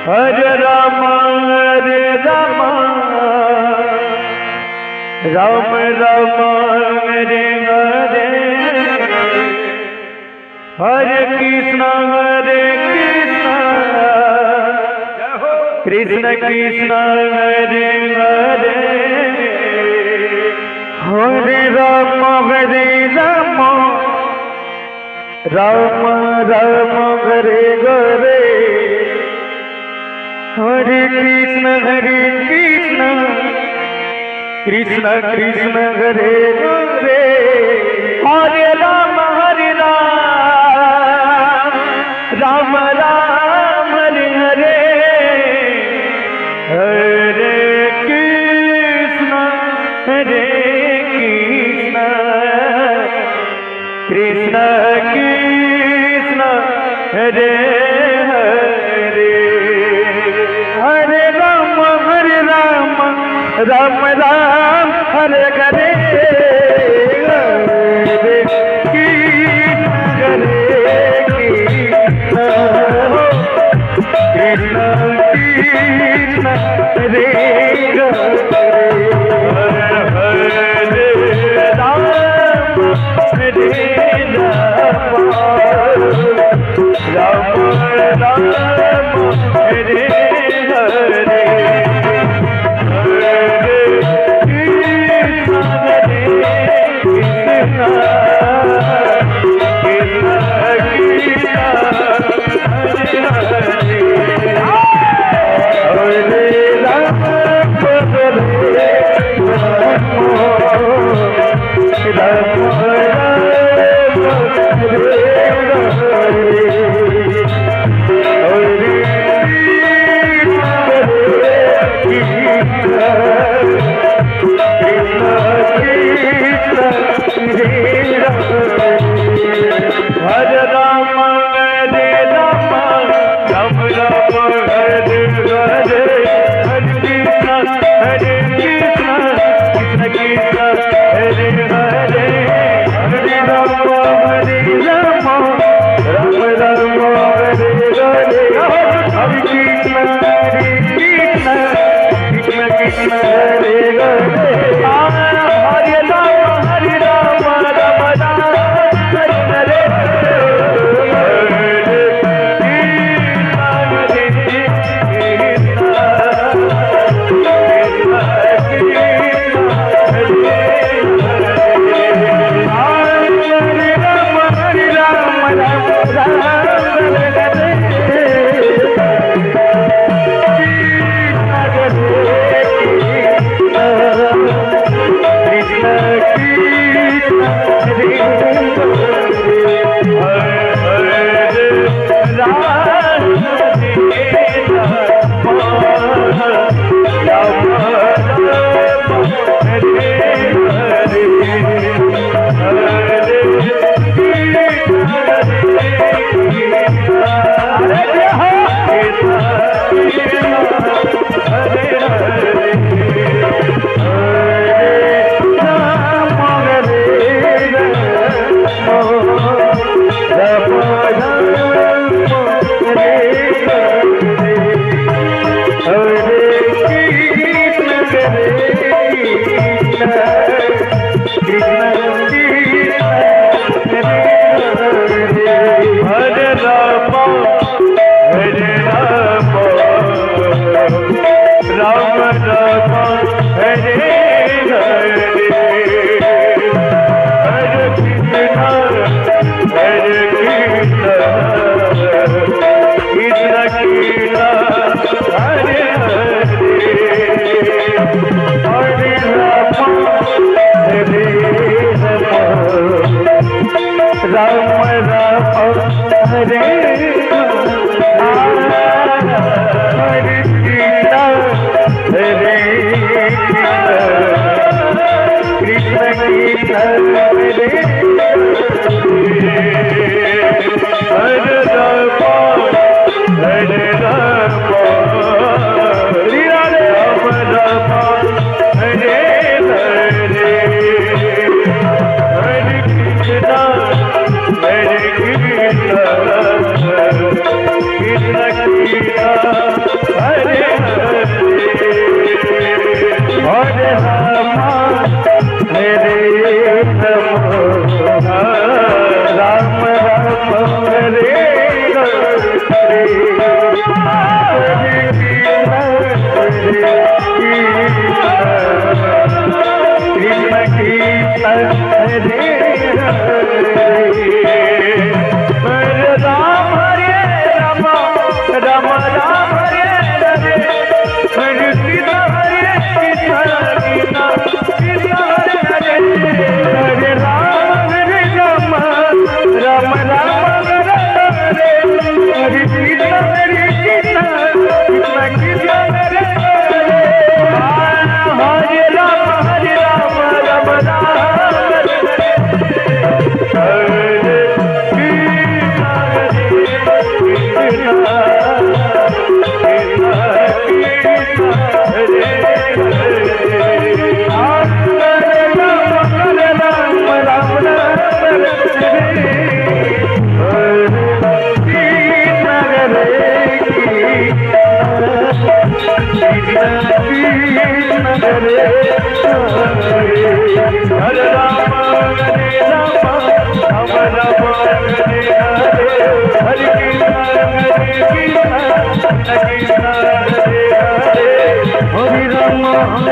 Hare Ram Hare Ram Ram Ram Hare Hare Hare Krishna Krishna Krishna Hare Hare Hare Ram Ram Ram Hare Hare Hare Krishna Krishna Krishna Hare Hare Hare Ram Ram Ram Hare Hare Hare Krishna Krishna Krishna Hare Hare Hare Ram Ram Ram Hare Hare Hare Krishna Krishna Krishna Hare Hare Ram Hare Ram Ram Hare Hare Hare Krishna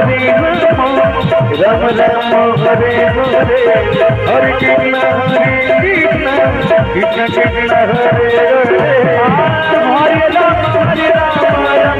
Ram Ram Hare Hare Hare Krishna Krishna Krishna Hare Hare Hare Ram Ram Hare Hare Ram